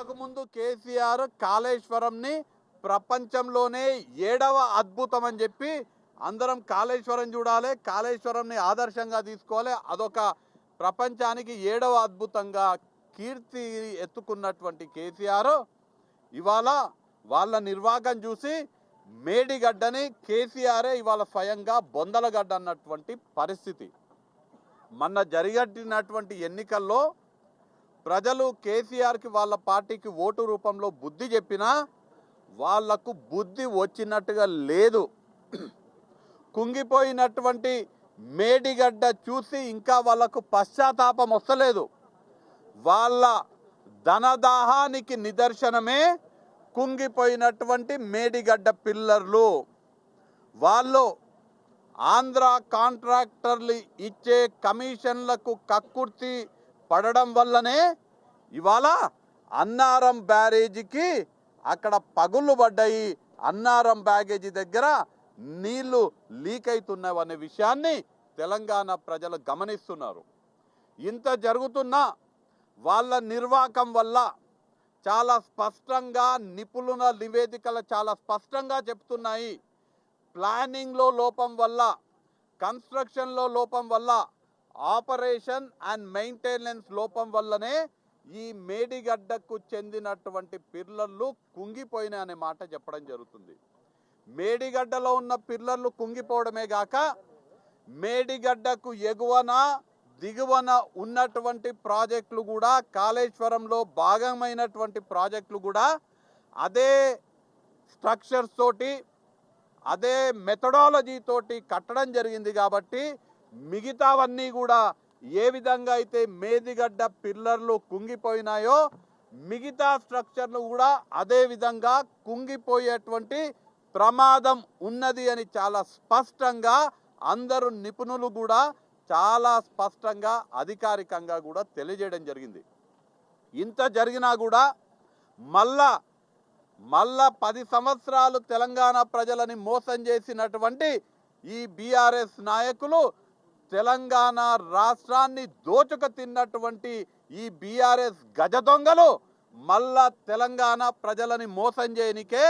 అంతకుముందు కేసీఆర్ కాళేశ్వరంని ప్రపంచంలోనే 7వ అద్భుతం అని చెప్పి అందరం కాళేశ్వరం చూడాలి, కాళేశ్వరంని ఆదర్శంగా తీసుకోవాలి, అదొక ప్రపంచానికి 7వ అద్భుతంగా కీర్తి ఎత్తుకున్నటువంటి కేసీఆర్ ఇవాళ వాళ్ళ నిర్వాహకం చూసి మేడిగడ్డని కేసీఆరే ఇవాళ స్వయంగా బొందలగడ్డ అన్నటువంటి పరిస్థితి. మొన్న జరిగినటువంటి ఎన్నికల్లో ప్రజలు కేసీఆర్కి వాళ్ళ పార్టీకి ఓటు రూపంలో బుద్ధి చెప్పినా వాళ్లకు బుద్ధి వచ్చినట్టుగా లేదు. కుంగిపోయినటువంటి మేడిగడ్డ చూసి ఇంకా వాళ్లకు పశ్చాత్తాపం వస్తలేదు. వాళ్ళ ధనదాహానికి నిదర్శనమే కుంగిపోయినటువంటి మేడిగడ్డ పిల్లర్లు. వాళ్ళు ఆంధ్ర కాంట్రాక్టర్లు ఇచ్చే కమిషన్లకు కక్కుర్తి పడడం వల్లనే ఇవాళ అన్నారం బ్యారేజీకి అక్కడ పగుళ్ళు పడ్డాయి, అన్నారం బ్యారేజీ దగ్గర నీళ్లు లీక్ అవుతున్నాయి అనే విషయాన్ని తెలంగాణ ప్రజలు గమనిస్తున్నారు. ఇంత జరుగుతున్నా వాళ్ళ నిర్వాహకం వల్ల చాలా స్పష్టంగా నిపుణుల నివేదికలు చాలా స్పష్టంగా చెప్తున్నాయి. ప్లానింగ్లో లోపం వల్ల, కన్స్ట్రక్షన్లో లోపం వల్ల, ఆపరేషన్ అండ్ మెయింటెనెన్స్ లోపం వల్లనే ఈ మేడిగడ్డకు చెందినటువంటి పిల్లర్లు కుంగిపోయినాయి అనే మాట చెప్పడం జరుగుతుంది. మేడిగడ్డలో ఉన్న పిల్లర్లు కుంగిపోవడమే గాక మేడిగడ్డకు ఎగువన దిగువన ఉన్నటువంటి ప్రాజెక్టులు కూడా, కాళేశ్వరంలో భాగమైనటువంటి ప్రాజెక్టులు కూడా అదే స్ట్రక్చర్స్ తోటి అదే మెథడాలజీ తోటి కట్టడం జరిగింది. కాబట్టి మిగతావన్నీ కూడా ఏ విధంగా అయితే మేడిగడ్డ పిల్లర్లు కుంగిపోయినాయో మిగతా స్ట్రక్చర్లు కూడా అదే విధంగా కుంగిపోయేటువంటి ప్రమాదం ఉన్నది అని చాలా స్పష్టంగా అందరూ నిపుణులు కూడా చాలా స్పష్టంగా అధికారికంగా కూడా తెలియజేయడం జరిగింది. ఇంత జరిగినా కూడా మళ్ళా 10 సంవత్సరాలు తెలంగాణ ప్రజలని మోసం చేసినటువంటి ఈ బీఆర్ఎస్ నాయకులు, తెలంగాణ రాష్ట్రాన్ని దోచుక తిన్నటువంటి ఈ బీఆర్ఎస్ గజ దొంగలు మళ్ళా తెలంగాణ ప్రజలని మోసం చేయనికే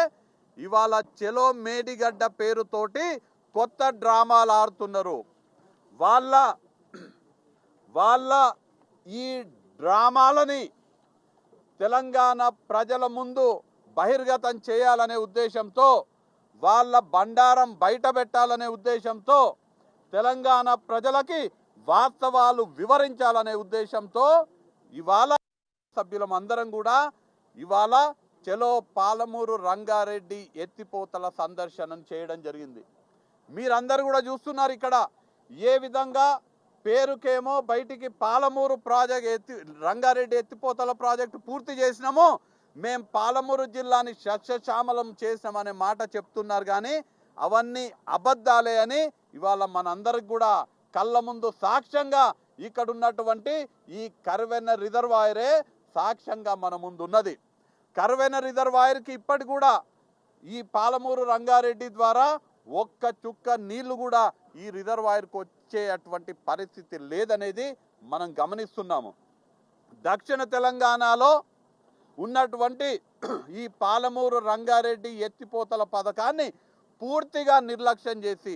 ఇవాళ చెలో మేడిగడ్డ పేరుతోటి కొత్త డ్రామాలు ఆడుతున్నారు. వాళ్ళ ఈ డ్రామాలని తెలంగాణ ప్రజల ముందు బహిర్గతం చేయాలనే ఉద్దేశంతో, వాళ్ళ బండారం బయట పెట్టాలనే ఉద్దేశంతో, తెలంగాణ ప్రజలకి వాస్తవాలు వివరించాలనే ఉద్దేశంతో ఇవాళ సభ్యులం అందరం కూడా ఇవాళ చెలో పాలమూరు రంగారెడ్డి ఎత్తిపోతల సందర్శనం చేయడం జరిగింది. మీరందరూ కూడా చూస్తున్నారు ఇక్కడ ఏ విధంగా పేరుకేమో బయటికి పాలమూరు ప్రాజెక్ట్ రంగారెడ్డి ఎత్తిపోతల ప్రాజెక్టు పూర్తి చేసినామో, మేం పాలమూరు జిల్లాని సస్యశ్యామలం చేసినామనే మాట చెప్తున్నారు. కానీ అవన్నీ అబద్ధాలే అని ఇవాళ మనందరికి కూడా కళ్ళ ముందు సాక్ష్యంగా ఇక్కడ ఉన్నటువంటి ఈ కర్వెన్న రిజర్వాయరే సాక్ష్యంగా మన ముందు ఉన్నది. కర్వెన్న రిజర్వాయర్కి ఇప్పటి కూడా ఈ పాలమూరు రంగారెడ్డి ద్వారా ఒక్క చుక్క నీళ్లు కూడా ఈ రిజర్వాయర్కు వచ్చేటువంటి పరిస్థితి లేదనేది మనం గమనిస్తున్నాము. దక్షిణ తెలంగాణలో ఉన్నటువంటి ఈ పాలమూరు రంగారెడ్డి ఎత్తిపోతల పథకాన్ని పూర్తిగా నిర్లక్ష్యం చేసి,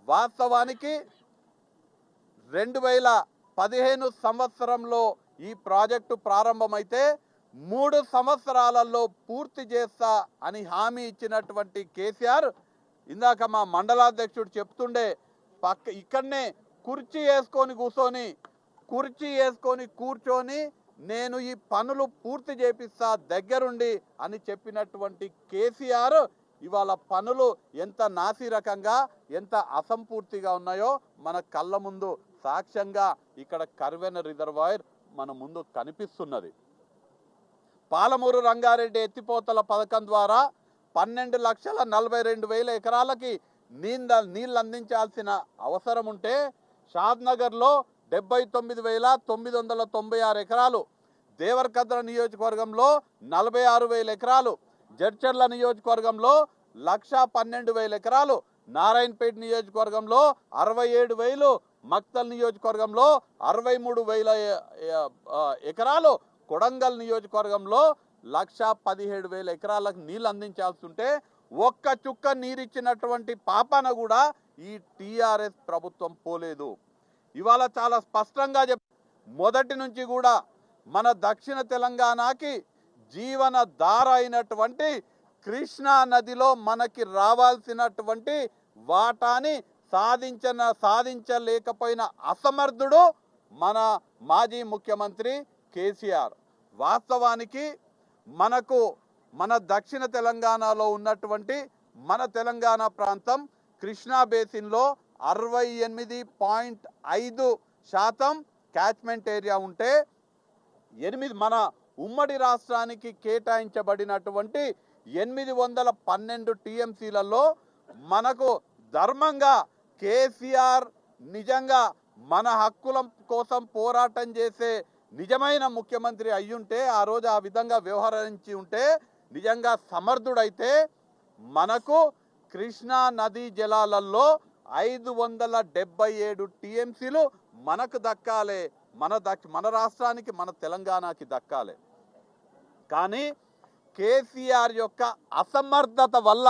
వాస్తవానికి 2015 సంవత్సరంలో ఈ ప్రాజెక్టు ప్రారంభమైతే 3 సంవత్సరాలలో పూర్తి చేస్తా అని హామీ ఇచ్చినటువంటి కేసీఆర్ ఇందాక మా మండలాధ్యక్షుడు చెప్తుండే ఇక్కడనే కుర్చీ వేసుకొని కూర్చొని నేను ఈ పనులు పూర్తి చేపిస్తా దగ్గరుండి అని చెప్పినటువంటి కేసీఆర్ ఇవాళ పనులు ఎంత నాసిరకంగా ఎంత అసంపూర్తిగా ఉన్నాయో మన కళ్ళ ముందు సాక్ష్యంగా ఇక్కడ కర్వెన రిజర్వాయర్ మన ముందు కనిపిస్తున్నది. పాలమూరు రంగారెడ్డి ఎత్తిపోతల పథకం ద్వారా 12,42,000 ఎకరాలకి నీళ్ళు అందించాల్సిన అవసరం ఉంటే షాద్నగర్లో 79,996 ఎకరాలు, దేవరకద్ర నియోజకవర్గంలో 46,000 ఎకరాలు, జడ్చర్ల నియోజకవర్గంలో 1,12,000 ఎకరాలు, నారాయణపేట నియోజకవర్గంలో 67,000, మక్తల్ నియోజకవర్గంలో 63,000 ఎకరాలు, కొడంగల్ నియోజకవర్గంలో 1,17,000 ఎకరాలకు నీళ్ళు అందించాల్సి ఉంటే ఒక్క చుక్క నీరిచ్చినటువంటి పాపాన కూడా ఈ టీఆర్ఎస్ ప్రభుత్వం పోలేదు. ఇవాళ చాలా స్పష్టంగా మొదటి నుంచి కూడా మన దక్షిణ తెలంగాణకి జీవన ధార అయినటువంటి కృష్ణా నదిలో మనకి రావాల్సినటువంటి వాటాని సాధించలేకపోయిన అసమర్థుడు మన మాజీ ముఖ్యమంత్రి కేసీఆర్. వాస్తవానికి మన దక్షిణ తెలంగాణలో ఉన్నటువంటి మన తెలంగాణ ప్రాంతం కృష్ణా బేసిన్లో 68.5% క్యాచ్మెంట్ ఏరియా ఉంటే మన ఉమ్మడి రాష్ట్రానికి కేటాయించబడినటువంటి 812 టీఎంసీలలో మనకు ధర్మంగా కేసీఆర్ నిజంగా మన హక్కుల కోసం పోరాటం చేసే నిజమైన ముఖ్యమంత్రి అయ్యుంటే, ఆ రోజు ఆ విధంగా వ్యవహరించి ఉంటే, నిజంగా సమర్థుడైతే మనకు కృష్ణా నదీ జలాలలో 577 టీఎంసీలు మనకు దక్కాలి, మన రాష్ట్రానికి, మన తెలంగాణకి దక్కాలి. కానీ కేసీఆర్ యొక్క అసమర్థత వల్ల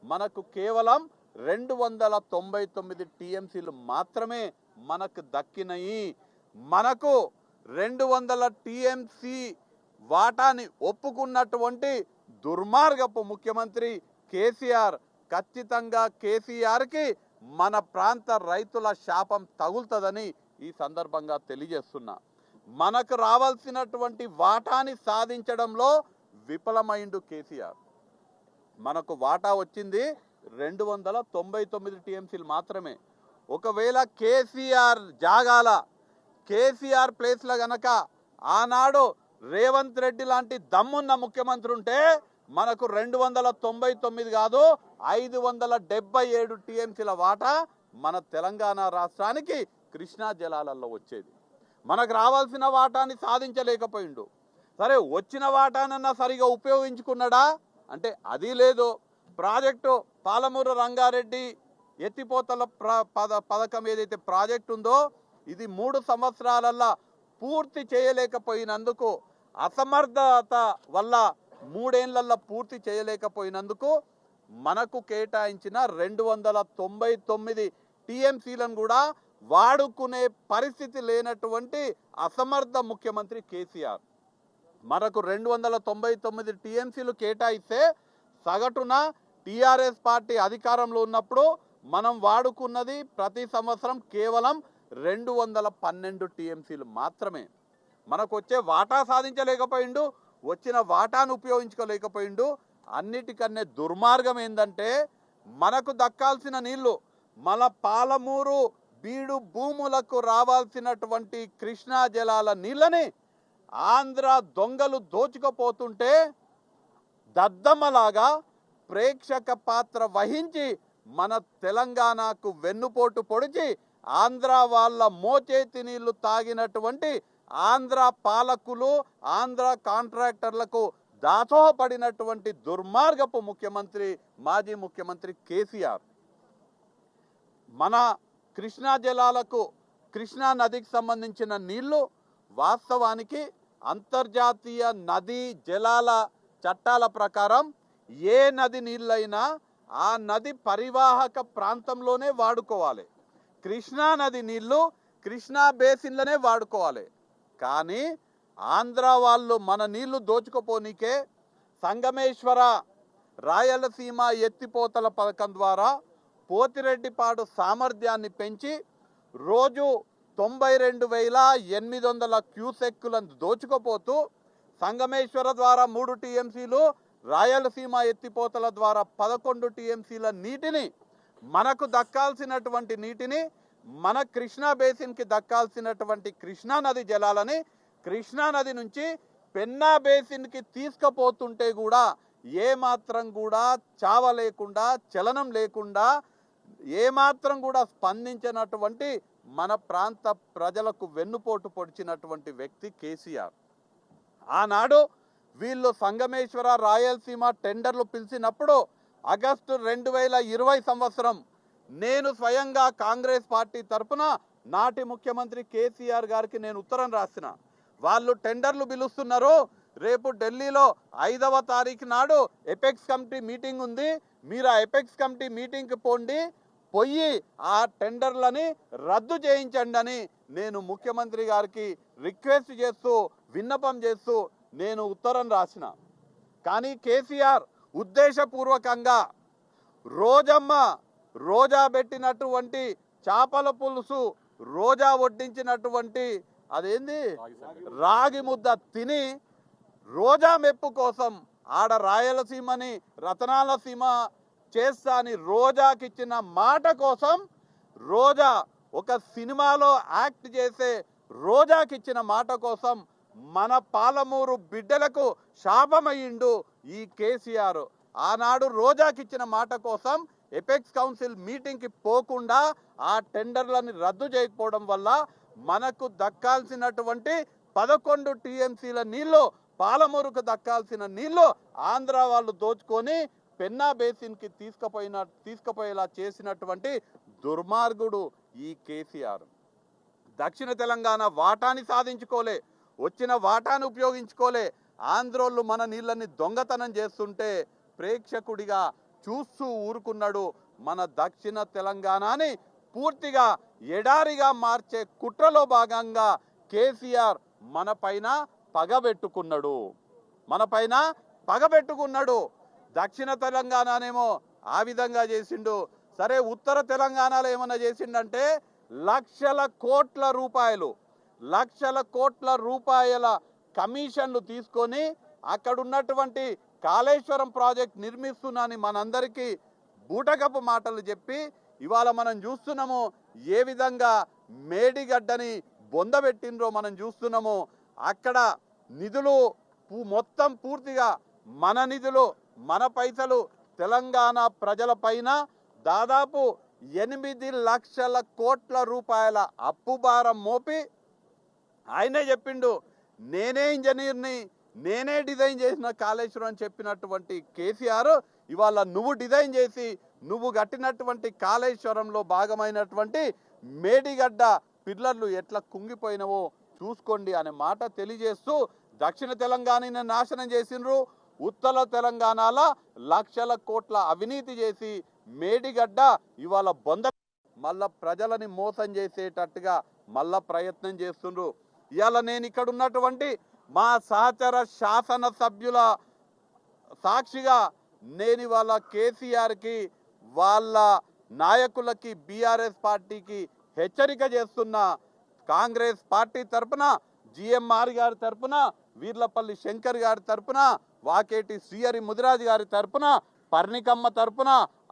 మనకు కేవలం 299 టీఎంసీలు మాత్రమే మనకు దక్కినాయి. మనకు 200 టీఎంసీ వాటాని ఒప్పుకున్నటువంటి దుర్మార్గపు ముఖ్యమంత్రి కేసీఆర్. ఖచ్చితంగా కేసీఆర్కి మన ప్రాంత రైతుల శాపం తగులుతుందని ఈ సందర్భంగా తెలియజేస్తున్నా. మనకు రావాల్సినటువంటి వాటాని సాధించడంలో విఫలమైండు కేసీఆర్. మనకు వాటా వచ్చింది 299 టీఎంసీలు మాత్రమే. ఒకవేళ కేసీఆర్ జాగాల, కేసీఆర్ ప్లేస్లో గనక ఆనాడు రేవంత్ రెడ్డి లాంటి దమ్మున్న ముఖ్యమంత్రి ఉంటే మనకు 299 కాదు 577 టీఎంసీల వాటా మన తెలంగాణ రాష్ట్రానికి కృష్ణా జలాలలో వచ్చేది. మనకు రావాల్సిన వాటాని సాధించలేకపోయిండు. సరే, వచ్చిన వాటానన్నా సరిగా ఉపయోగించుకున్నాడా అంటే అది లేదు. ప్రాజెక్టు పాలమూరు రంగారెడ్డి ఎత్తిపోతల పథకం ఏదైతే ప్రాజెక్టు ఉందో ఇది 3 సంవత్సరాలల్లో పూర్తి చేయలేకపోయినందుకు, అసమర్థత వల్ల 3 ఏళ్లలో పూర్తి చేయలేకపోయినందుకు మనకు కేటాయించిన 299 టీఎంసీలను కూడా వాడుకునే పరిస్థితి లేనటువంటి అసమర్థ ముఖ్యమంత్రి కేసీఆర్. మనకు 299 టీఎంసీలు కేటాయిస్తే సగటున టీఆర్ఎస్ పార్టీ అధికారంలో ఉన్నప్పుడు మనం వాడుకున్నది ప్రతి సంవత్సరం కేవలం 212 టీఎంసీలు మాత్రమే. మనకు వచ్చే వాటా సాధించలేకపోయిండు, వచ్చిన వాటాను ఉపయోగించుకోలేకపోయిండు. అన్నిటికన్నా దుర్మార్గం ఏంటంటే మనకు దక్కాల్సిన నీళ్లు, మన పాలమూరు బీడు భూములకు రావాల్సినటువంటి కృష్ణా జలాల నీళ్ళని ఆంధ్ర దొంగలు దోచుకుపోతుంటే దద్దమ్మలాగా ప్రేక్షక పాత్ర వహించి మన తెలంగాణకు వెన్నుపోటు పొడిచి ఆంధ్ర వాళ్ళ మోచేతి నీళ్లు తాగినటువంటి ఆంధ్ర పాలకులు, ఆంధ్ర కాంట్రాక్టర్లకు దాసోహపడినటువంటి దుర్మార్గపు ముఖ్యమంత్రి మాజీ ముఖ్యమంత్రి కేసీఆర్. మన కృష్ణా జలాలకు, కృష్ణా నదికి సంబంధించిన నీళ్లు వాస్తవానికి అంతర్జాతీయ నదీ జలాల చట్టాల ప్రకారం ఏ నది నీళ్ళైనా ఆ నది పరివాహక ప్రాంతంలోనే వాడుకోవాలి. కృష్ణా నది నీళ్లు కృష్ణా బేసిన్లోనే వాడుకోవాలి. కానీ ఆంధ్ర వాళ్ళు మన నీళ్లు దోచుకుపోనీకే సంగమేశ్వర రాయలసీమ ఎత్తిపోతల పథకం ద్వారా పోతిరెడ్డిపాడు సామర్థ్యాన్ని పెంచి రోజు 92,800 క్యూసెక్కులను దోచుకుపోతూ సంగమేశ్వర ద్వారా 3 టీఎంసీలు, రాయలసీమ ఎత్తిపోతల ద్వారా 11 టీఎంసీల నీటిని, మనకు దక్కాల్సినటువంటి నీటిని, మన కృష్ణా బేసిన్కి దక్కాల్సినటువంటి కృష్ణా నది జలాలని కృష్ణా నది నుంచి పెన్నా బేసిన్కి తీసుకుపోతుంటే కూడా ఏమాత్రం కూడా చావ లేకుండా, చలనం లేకుండా, ఏమాత్రం కూడా స్పందించినటువంటి మన ప్రాంత ప్రజలకు వెన్నుపోటు పొడిచినటువంటి వ్యక్తి కేసీఆర్. ఆనాడు వీళ్ళు సంగమేశ్వర రాయలసీమ టెండర్లు పిలిచినప్పుడు ఆగస్టు 2020 సంవత్సరం నేను స్వయంగా కాంగ్రెస్ పార్టీ తరఫున నాటి ముఖ్యమంత్రి కేసీఆర్ గారికి నేను ఉత్తరం రాసిన. వాళ్ళు టెండర్లు పిలుస్తున్నారు, రేపు ఢిల్లీలో 5వ తారీఖు నాడు ఎపెక్స్ కమిటీ మీటింగ్ ఉంది. మీరు ఆ ఎపెక్స్ కమిటీ మీటింగ్కి పోయి ఆ టెండర్లని రద్దు చేయించండి అని నేను ముఖ్యమంత్రి గారికి రిక్వెస్ట్ చేస్తూ విన్నపం చేస్తూ నేను ఉత్తరం రాసిన. కానీ కేసీఆర్ ఉద్దేశపూర్వకంగా రోజా పెట్టినటువంటి చేపల పులుసు, రోజా వడ్డించినటువంటి అదేంది రాగి ముద్ద తిని రోజా మెప్పు కోసం ఆడ రాయలసీమని రతనాల సీమ చేస్తా అని రోజాకిచ్చిన మాట కోసం, రోజా ఒక సినిమాలో యాక్ట్ చేసే రోజాకిచ్చిన మాట కోసం మన పాలమూరు బిడ్డలకు శాపమయ్యిండు ఈ కేసీఆర్. ఆనాడు రోజాకిచ్చిన మాట కోసం ఎపెక్స్ కౌన్సిల్ మీటింగ్కి పోకుండా ఆ టెండర్లని రద్దు చేయకపోవడం వల్ల మనకు దక్కాల్సినటువంటి 11 టీఎంసీల నీళ్లు, పాలమూరుకు దక్కాల్సిన నీళ్లు ఆంధ్ర వాళ్ళు దోచుకొని పెన్నా బేసిన్కి తీసుకుపోయేలా చేసినటువంటి దుర్మార్గుడు ఈ కేసీఆర్. దక్షిణ తెలంగాణ వాటాని సాధించుకోలే, వచ్చిన వాటాను ఉపయోగించుకోలే. ఆంధ్రోళ్ళు మన నీళ్ళని దొంగతనం చేస్తుంటే ప్రేక్షకుడిగా చూస్తూ ఊరుకున్నాడు. మన దక్షిణ తెలంగాణని పూర్తిగా ఎడారిగా మార్చే కుట్రలో భాగంగా కేసీఆర్ మన పైన పగబెట్టుకున్నాడు. దక్షిణ తెలంగాణనేమో ఆ విధంగా చేసిండు. సరే, ఉత్తర తెలంగాణలో ఏమన్నా చేసిండంటే లక్షల కోట్ల రూపాయల కమిషన్లు తీసుకొని అక్కడున్నటువంటి కాళేశ్వరం ప్రాజెక్ట్ నిర్మిస్తున్నాని మనందరికీ బూటకపు మాటలు చెప్పి ఇవాళ మనం చూస్తున్నాము ఏ విధంగా మేడిగడ్డని బొందబెట్టినరో మనం చూస్తున్నాము. అక్కడ నిధులు మొత్తం పూర్తిగా మన నిధులు, మన పైసలు తెలంగాణ ప్రజల పైన దాదాపు 8 లక్షల కోట్ల రూపాయల అప్పు భారం మోపి ఆయనే చెప్పిండు, నేనే ఇంజనీర్ని, నేనే డిజైన్ చేసిన కాళేశ్వరం అని చెప్పినటువంటి కేసీఆర్ ఇవాళ నువ్వు డిజైన్ చేసి నువ్వు కట్టినటువంటి కాళేశ్వరంలో భాగమైనటువంటి మేడిగడ్డ పిల్లర్లు ఎట్లా కుంగిపోయినవో చూసుకోండి అనే మాట తెలియజేస్తూ దక్షిణ తెలంగాణని నాశనం చేసిండ్రు. ఉత్తర తెలంగాణలో లక్షల కోట్ల అవినీతి చేసి మేడిగడ్డ ఇవాళ మళ్ళా ప్రజలని మోసం చేసేటట్టుగా మళ్ళా ప్రయత్నం చేస్తుండ్రు. ఇవాళ నేను ఇక్కడ ఉన్నటువంటి మా సహచర శాసన సభ్యుల సాక్షిగా నేను ఇవాళ కేసీఆర్కి, వాళ్ళ నాయకులకి, బీఆర్ఎస్ పార్టీకి హెచ్చరిక చేస్తున్నా. కాంగ్రెస్ పార్టీ తరపున జిఎంఆర్ గారి తరపున, వీర్లపల్లి శంకర్ గారి తరపున, వాకేటి శ్రీహరి ముదిరాజు గారి తరపున, పర్ణికమ్మ తరపున,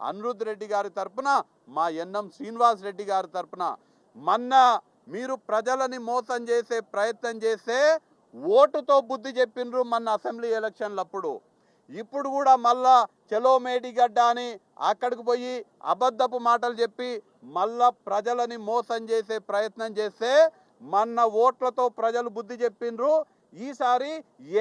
అనిరుద్ రెడ్డి గారి తరపున, మా ఎన్ఎం శ్రీనివాస్ రెడ్డి గారి తరపున, మొన్న మీరు ప్రజలని మోసం చేసే ప్రయత్నం చేస్తే ఓటుతో బుద్ధి చెప్పిండ్రు మన అసెంబ్లీ ఎలక్షన్లప్పుడు. ఇప్పుడు కూడా మళ్ళా చలో మేడిగడ్డ అని అక్కడికి పోయి అబద్ధపు మాటలు చెప్పి మళ్ళా ప్రజలని మోసం చేసే ప్రయత్నం చేస్తే మొన్న ఓట్లతో ప్రజలు బుద్ధి చెప్పిండ్రు. ఈసారి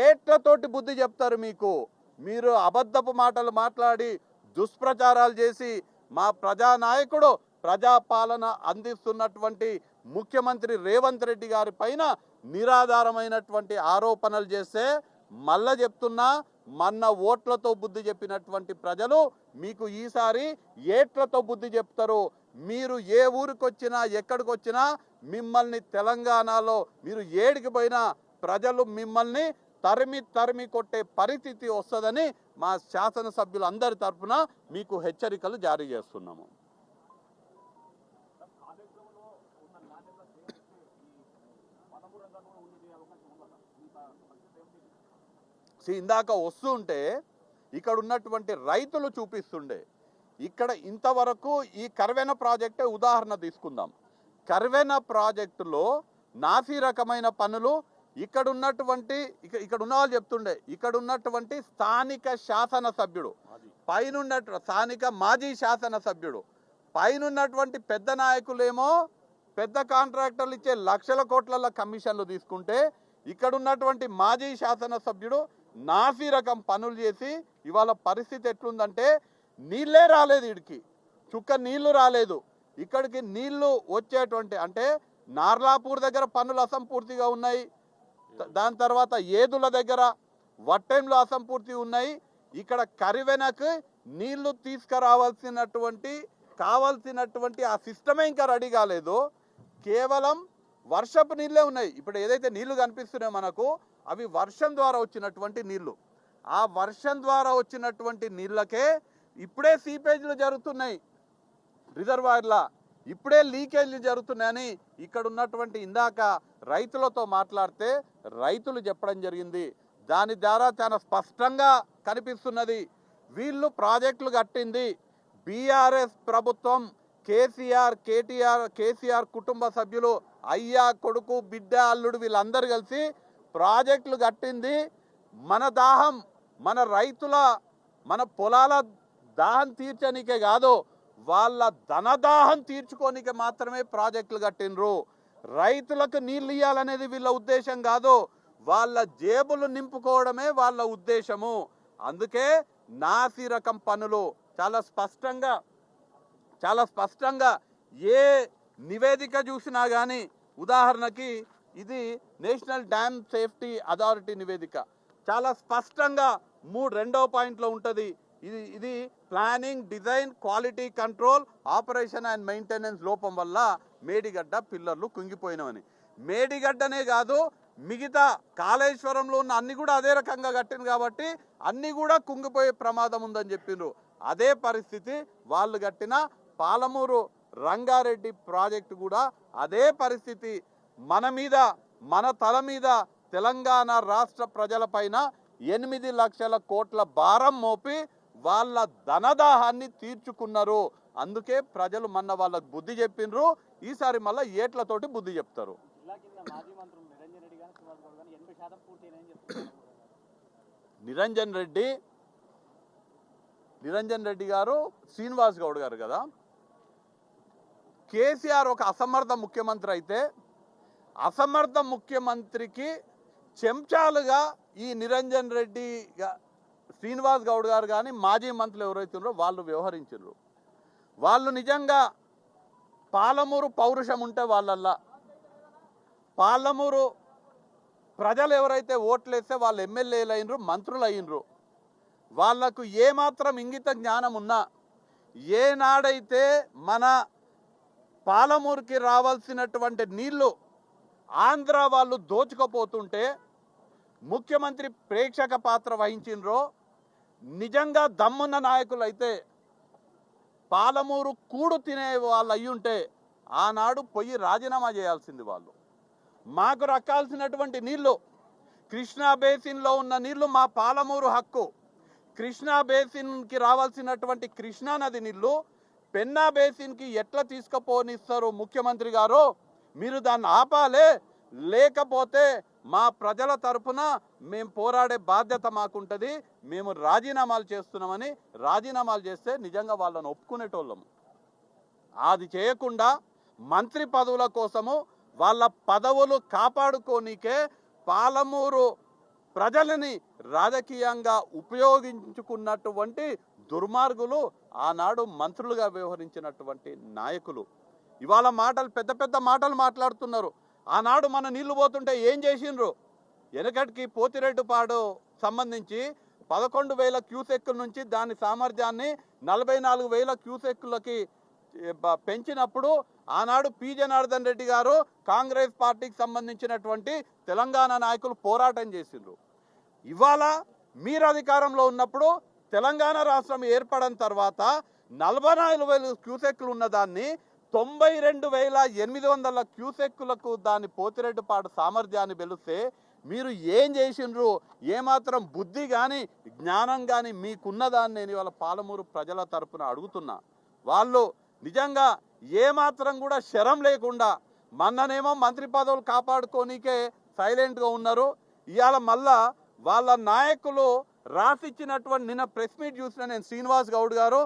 ఏట్లతోటి బుద్ధి చెప్తారు మీకు. మీరు అబద్ధపు మాటలు మాట్లాడి దుష్ప్రచారాలు చేసి మా ప్రజానాయకుడు, ప్రజాపాలన అందిస్తున్నటువంటి ముఖ్యమంత్రి రేవంత్ రెడ్డి గారి పైన నిరాధారమైనటువంటి ఆరోపణలు చేస్తే మళ్ళా చెప్తున్నా, మొన్న ఓట్లతో బుద్ధి చెప్పినటువంటి ప్రజలు మీకు ఈసారి ఏట్లతో బుద్ధి చెప్తారు. మీరు ఏ ఊరికొచ్చినా ఎక్కడికి వచ్చినా మిమ్మల్ని తెలంగాణలో మీరు ఏడికి పోయినా ప్రజలు మిమ్మల్ని తరిమి కొట్టే పరిస్థితి వస్తుందని మా శాసనసభ్యులు అందరి తరఫున మీకు హెచ్చరికలు జారీ చేస్తున్నాము. ఇందాక వస్తుంటే ఇక్కడ ఉన్నటువంటి రైతులు చూపిస్తుండే, ఇక్కడ ఇంతవరకు ఈ కర్వెన ప్రాజెక్టే ఉదాహరణ తీసుకుందాం. కర్వెన ప్రాజెక్టులో నాసి రకమైన పనులు ఇక్కడ ఉన్నటువంటి వాళ్ళు చెప్తుండే, ఇక్కడ ఉన్నటువంటి స్థానిక శాసనసభ్యుడు స్థానిక మాజీ శాసనసభ్యుడు పైనున్నటువంటి పెద్ద నాయకులేమో పెద్ద కాంట్రాక్టర్లు ఇచ్చే లక్షల కోట్ల కమిషన్లు తీసుకుంటే ఇక్కడ ఉన్నటువంటి మాజీ శాసనసభ్యుడు నాసి రకం పనులు చేసి ఇవాళ పరిస్థితి ఎట్లుందంటే నీళ్ళే రాలేదు, ఇడికి చుక్క నీళ్లు రాలేదు. ఇక్కడికి నీళ్లు వచ్చేటువంటి అంటే నార్లాపూర్ దగ్గర పనులు అసంపూర్తిగా ఉన్నాయి. దాని తర్వాత ఏదుల దగ్గర వట్టెంలో అసంపూర్తి ఉన్నాయి. ఇక్కడ కరివెనకు నీళ్లు కావాల్సినటువంటి ఆ సిస్టమే ఇంకా రెడీ కాలేదు. కేవలం వర్షపు నీళ్ళే ఉన్నాయి. ఇప్పుడు ఏదైతే నీళ్లు కనిపిస్తున్నాయో మనకు అవి వర్షం ద్వారా వచ్చినటువంటి నీళ్లు. ఆ వర్షం ద్వారా వచ్చినటువంటి నీళ్ళకే ఇప్పుడే సీపేజ్లు జరుగుతున్నాయి, రిజర్వాయర్ల ఇప్పుడే లీకేజ్లు జరుగుతున్నాయని ఇక్కడ ఉన్నటువంటి ఇందాక రైతులతో మాట్లాడితే రైతులు చెప్పడం జరిగింది. దాని ద్వారా చాలా స్పష్టంగా కనిపిస్తున్నది, వీళ్ళు ప్రాజెక్టులు కట్టింది బీఆర్ఎస్ ప్రభుత్వం, కేసీఆర్ కుటుంబ సభ్యులు, అయ్యా కొడుకు బిడ్డ అల్లుడు వీళ్ళందరూ కలిసి ప్రాజెక్టులు కట్టింది మన దాహం, మన రైతుల మన పొలాల దాహం తీర్చనికే కాదు, వాళ్ళ ధనదాహం తీర్చుకోనికే మాత్రమే ప్రాజెక్టులు కట్టినరు. రైతులకు నీళ్ళు ఇవ్వాలనేది వీళ్ళ ఉద్దేశం కాదు, వాళ్ళ జేబులు నింపుకోవడమే వాళ్ళ ఉద్దేశము. అందుకే నాసి రకం పనులు చాలా స్పష్టంగా ఏ నివేదిక చూసినా కానీ, ఉదాహరణకి ఇది నేషనల్ డ్యామ్ సేఫ్టీ అథారిటీ నివేదిక చాలా స్పష్టంగా రెండవ పాయింట్లో ఉంటుంది. ఇది planning, design, quality control, operation and maintenance లోపం వల్ల మేడిగడ్డ పిల్లర్లు కుంగిపోయినవని. మేడిగడ్డనే కాదు, మిగతా కాళేశ్వరంలో ఉన్న అన్ని కూడా అదే రకంగా కట్టింది కాబట్టి అన్ని కూడా కుంగిపోయే ప్రమాదం ఉందని చెప్పిండ్రు. అదే పరిస్థితి వాళ్ళు కట్టిన పాలమూరు రంగారెడ్డి ప్రాజెక్టు కూడా అదే పరిస్థితి. మన తల మీద తెలంగాణ రాష్ట్ర ప్రజలపైన 8 లక్షల కోట్ల భారం మోపి వాళ్ళ ధనదాహాన్ని తీర్చుకున్నారు. అందుకే ప్రజలు మొన్న వాళ్ళకు బుద్ధి చెప్పిండ్రు, ఈసారి మళ్ళీ ఏట్లతోటి బుద్ధి చెప్తారు. నిరంజన్ రెడ్డి గారు, శ్రీనివాస్ గౌడ్ గారు కదా, కేసీఆర్ ఒక అసమర్థ ముఖ్యమంత్రి అయితే అసమర్థ ముఖ్యమంత్రికి చెంచాలుగా ఈ నిరంజన్ రెడ్డి, శ్రీనివాస్ గౌడ్ గారు కానీ మాజీ మంత్రులు ఎవరైతే ఉన్నారో వాళ్ళు వ్యవహరించారు. వాళ్ళు నిజంగా పాలమూరు పౌరుషం ఉంటే వాళ్ళల్లా, పాలమూరు ప్రజలు ఎవరైతే ఓట్లేస్తే వాళ్ళు ఎమ్మెల్యేలు అయినరు, మంత్రులు అయినరు, వాళ్లకు ఏమాత్రం ఇంగిత జ్ఞానం ఉన్నా, ఏనాడైతే మన పాలమూరుకి రావాల్సినటువంటి నీళ్లు ఆంధ్ర వాళ్ళు దోచుకపోతుంటే ముఖ్యమంత్రి ప్రేక్షక పాత్ర వహించినరో, నిజంగా దమ్మున్న నాయకులు అయితే పాలమూరు కూడు తినే వాళ్ళు అయ్యుంటే ఆనాడు పోయి రాజీనామా చేయాల్సింది. వాళ్ళు మాకు రక్కాల్సినటువంటి నీళ్లు, కృష్ణా బేసిన్లో ఉన్న నీళ్లు మా పాలమూరు హక్కు. కృష్ణా బేసిన్కి రావాల్సినటువంటి కృష్ణానది నీళ్లు పెన్నా బేసిన్కి ఎట్లా తీసుకుపోనిస్తారు ముఖ్యమంత్రి గారు? మీరు దాన్ని ఆపాలే, లేకపోతే మా ప్రజల తరపున మేము పోరాడే బాధ్యత మాకుంటుంది, మేము రాజీనామాలు చేస్తున్నామని. రాజీనామాలు చేస్తే నిజంగా వాళ్ళని ఒప్పుకునేటోళ్ళము. అది చేయకుండా మంత్రి పదవుల కోసము వాళ్ళ పదవులు కాపాడుకోనికే పాలమూరు ప్రజలని రాజకీయంగా ఉపయోగించుకున్నటువంటి దుర్మార్గులు ఆనాడు మంత్రులుగా వ్యవహరించినటువంటి నాయకులు ఇవాళ పెద్ద పెద్ద మాటలు మాట్లాడుతున్నారు. ఆనాడు మన నీళ్లు పోతుంటే ఏం చేసిండ్రు? వెనకటికి పోతిరెడ్డిపాడు సంబంధించి 11,000 క్యూసెక్కుల నుంచి దాని సామర్థ్యాన్ని 44,000 క్యూసెక్కులకి పెంచినప్పుడు ఆనాడు పి జనార్దన్ రెడ్డి గారు కాంగ్రెస్ పార్టీకి సంబంధించినటువంటి తెలంగాణ నాయకులు పోరాటం చేసిండ్రు. ఇవాళ మీరు అధికారంలో ఉన్నప్పుడు తెలంగాణ రాష్ట్రం ఏర్పడిన తర్వాత 44,000 క్యూసెక్కులు ఉన్నదాన్ని 92,800 క్యూసెక్కులకు దాని పోతిరెడ్డిపాడు సామర్థ్యాన్ని వెలిస్తే మీరు ఏం చేసిండ్రు? ఏమాత్రం బుద్ధి కానీ జ్ఞానం కానీ మీకున్నదాన్ని నేను ఇవాళ పాలమూరు ప్రజల తరపున అడుగుతున్నా. వాళ్ళు నిజంగా ఏమాత్రం కూడా శరం లేకుండా మొన్ననేమో మంత్రి పదవులు కాపాడుకోనికే సైలెంట్గా ఉన్నారు. ఇవాళ మళ్ళా వాళ్ళ నాయకులు రాసిచ్చినటువంటి నిన్న ప్రెస్ మీట్ చూసిన నేను శ్రీనివాస్ గౌడ్ గారు,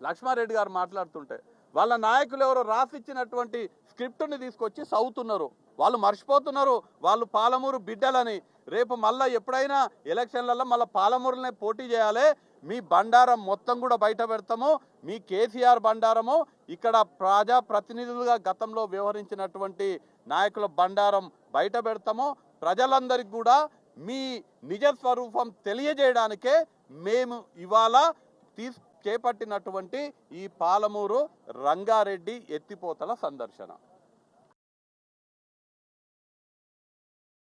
లక్ష్మారెడ్డి గారు మాట్లాడుతుంటే వాళ్ళ నాయకులు ఎవరో రాసిచ్చినటువంటి స్క్రిప్ట్ని తీసుకొచ్చి చదువుతున్నారు. వాళ్ళు మర్చిపోతున్నారు వాళ్ళు పాలమూరు బిడ్డలని. రేపు మళ్ళీ ఎప్పుడైనా ఎలక్షన్లలో మళ్ళీ పాలమూరునే పోటీ చేయాలి, మీ బండారం మొత్తం కూడా బయట పెడతాము, మీ కేసీఆర్ బండారము, ఇక్కడ ప్రజాప్రతినిధులుగా గతంలో వ్యవహరించినటువంటి నాయకుల బండారం బయట పెడతాము. ప్రజలందరికీ కూడా మీ నిజ స్వరూపం తెలియజేయడానికే మేము ఇవాళ చేపట్టినటువంటి ఈ పాలమూరు రంగారెడ్డి ఎత్తిపోతల సందర్శన.